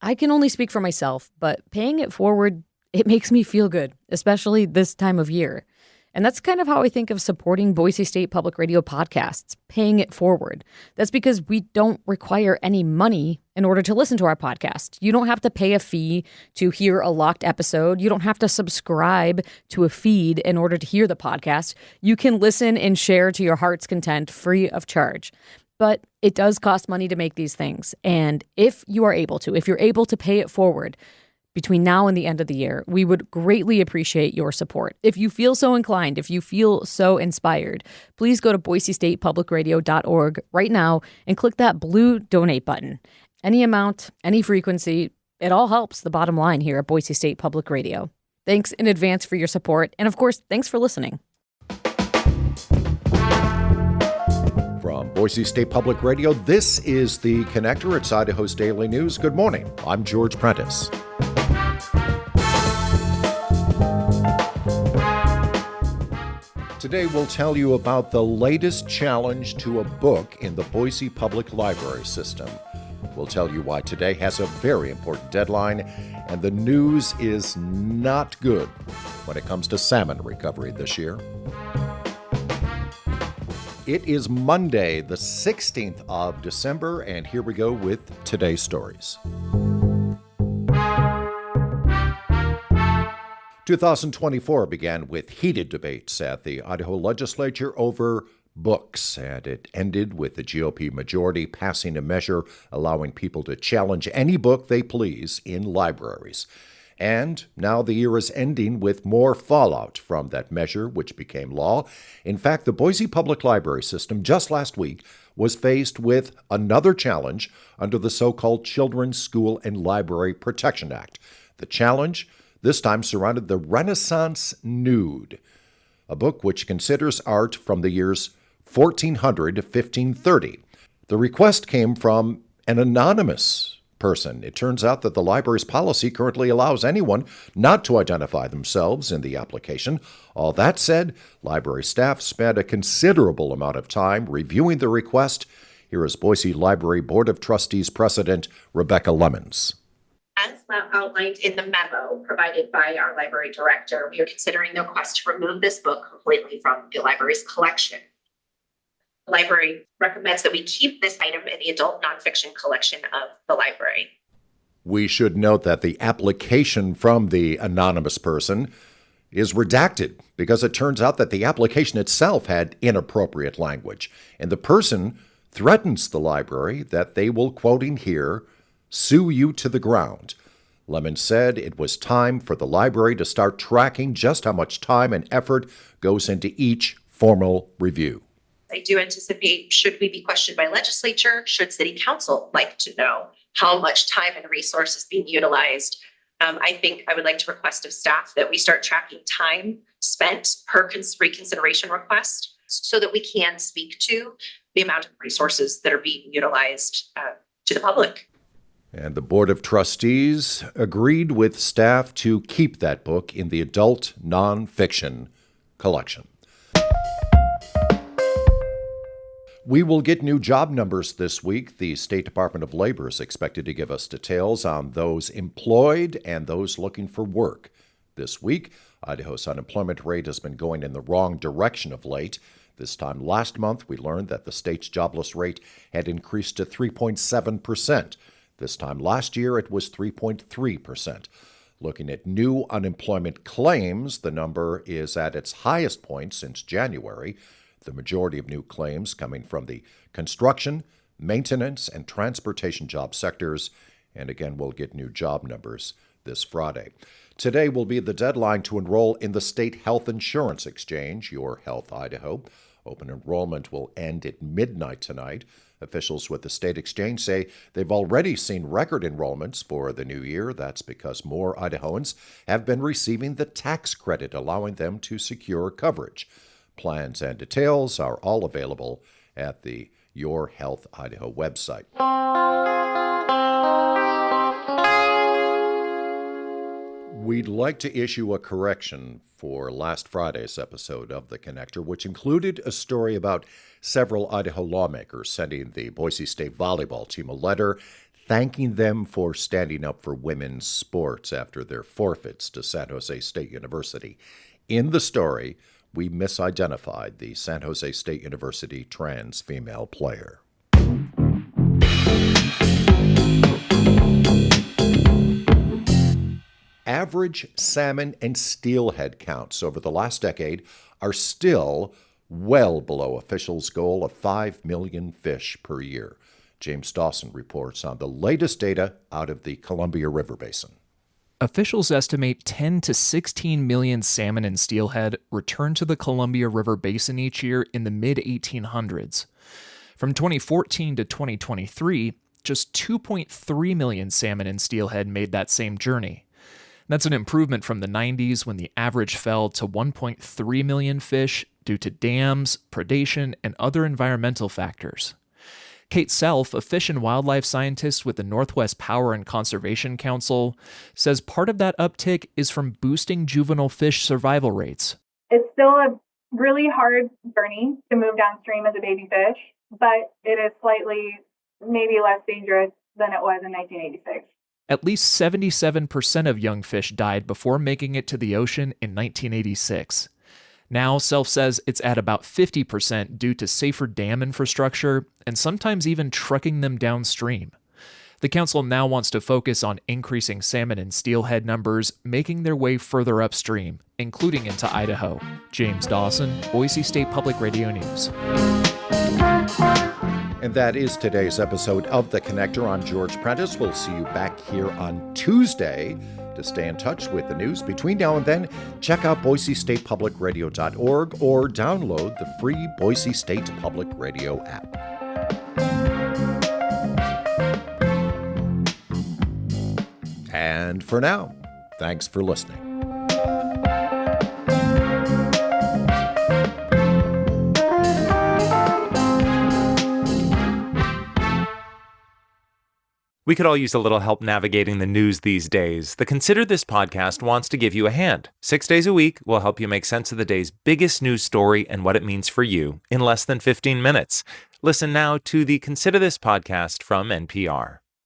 I can only speak for myself, but paying it forward, it makes me feel good, especially this time of year. And that's kind of how I think of supporting Boise State Public Radio podcasts, paying it forward. That's because we don't require any money in order to listen to our podcast. You don't have to pay a fee to hear a locked episode. You don't have to subscribe to a feed in order to hear the podcast. You can listen and share to your heart's content free of charge. But it does cost money to make these things. And if you're able to pay it forward, between now and the end of the year, we would greatly appreciate your support. If you feel so inclined, if you feel so inspired, please go to boisestatepublicradio.org right now and click that blue donate button. Any amount, any frequency, it all helps the bottom line here at Boise State Public Radio. Thanks in advance for your support. And of course, thanks for listening. From Boise State Public Radio, this is The Connector. It's Idaho's Daily News. Good morning. I'm George Prentice. Today we'll tell you about the latest challenge to a book in the Boise Public Library system. We'll tell you why today has a very important deadline, and the news is not good when it comes to salmon recovery this year. It is Monday, the 16th of December, and here we go with today's stories. 2024 began with heated debates at the Idaho legislature over books, and it ended with the GOP majority passing a measure allowing people to challenge any book they please in libraries. And now the year is ending with more fallout from that measure, which became law. In fact, the Boise Public Library system just last week was faced with another challenge under the so-called Children's School and Library Protection Act. The challenge this time surrounded the Renaissance Nude, a book which considers art from the years 1400 to 1530. The request came from an anonymous person. It turns out that the library's policy currently allows anyone not to identify themselves in the application. All that said, library staff spent a considerable amount of time reviewing the request. Here is Boise Library Board of Trustees President Rebecca Lemons. As outlined in the memo provided by our library director, we are considering the request to remove this book completely from the library's collection. The library recommends that we keep this item in the adult nonfiction collection of the library. We should note that the application from the anonymous person is redacted because it turns out that the application itself had inappropriate language, and the person threatens the library that they will, quoting here, sue you to the ground. Lemon said it was time for the library to start tracking just how much time and effort goes into each formal review. I do anticipate, should we be questioned by legislature, should city council like to know how much time and resource is being utilized, I think I would like to request of staff that we start tracking time spent per reconsideration request so that we can speak to the amount of resources that are being utilized to the public. And the Board of Trustees agreed with staff to keep that book in the adult nonfiction collection. We will get new job numbers this week. The State Department of Labor is expected to give us details on those employed and those looking for work. This week, Idaho's unemployment rate has been going in the wrong direction of late. This time last month, we learned that the state's jobless rate had increased to 3.7%. This time last year, it was 3.3%. Looking at new unemployment claims, the number is at its highest point since January. The majority of new claims coming from the construction, maintenance, and transportation job sectors. And again, we'll get new job numbers this Friday. Today will be the deadline to enroll in the State Health Insurance Exchange, Your Health Idaho. Open enrollment will end at midnight tonight. Officials with the state exchange say they've already seen record enrollments for the new year. That's because more Idahoans have been receiving the tax credit, allowing them to secure coverage. Plans and details are all available at the Your Health Idaho website. We'd like to issue a correction for last Friday's episode of The Connector, which included a story about several Idaho lawmakers sending the Boise State volleyball team a letter thanking them for standing up for women's sports after their forfeits to San Jose State University. In the story, we misidentified the San Jose State University trans female player. Average salmon and steelhead counts over the last decade are still well below officials' goal of 5 million fish per year. James Dawson reports on the latest data out of the Columbia River Basin. Officials estimate 10 to 16 million salmon and steelhead return to the Columbia River Basin each year in the mid-1800s. From 2014 to 2023, just 2.3 million salmon and steelhead made that same journey. That's an improvement from the 90s when the average fell to 1.3 million fish due to dams, predation, and other environmental factors. Kate Self, a fish and wildlife scientist with the Northwest Power and Conservation Council, says part of that uptick is from boosting juvenile fish survival rates. It's still a really hard journey to move downstream as a baby fish, but it is slightly maybe less dangerous than it was in 1986. At least 77% of young fish died before making it to the ocean in 1986. Now, Self says it's at about 50% due to safer dam infrastructure and sometimes even trucking them downstream. The council now wants to focus on increasing salmon and steelhead numbers, making their way further upstream, including into Idaho. James Dawson, Boise State Public Radio News. And that is today's episode of The Connector. I'm George Prentice. We'll see you back here on Tuesday. To stay in touch with the news between now and then, check out boisestatepublicradio.org or download the free Boise State Public Radio app. And for now, thanks for listening. We could all use a little help navigating the news these days. The Consider This podcast wants to give you a hand. 6 days a week, we'll help you make sense of the day's biggest news story and what it means for you in less than 15 minutes. Listen now to the Consider This podcast from NPR.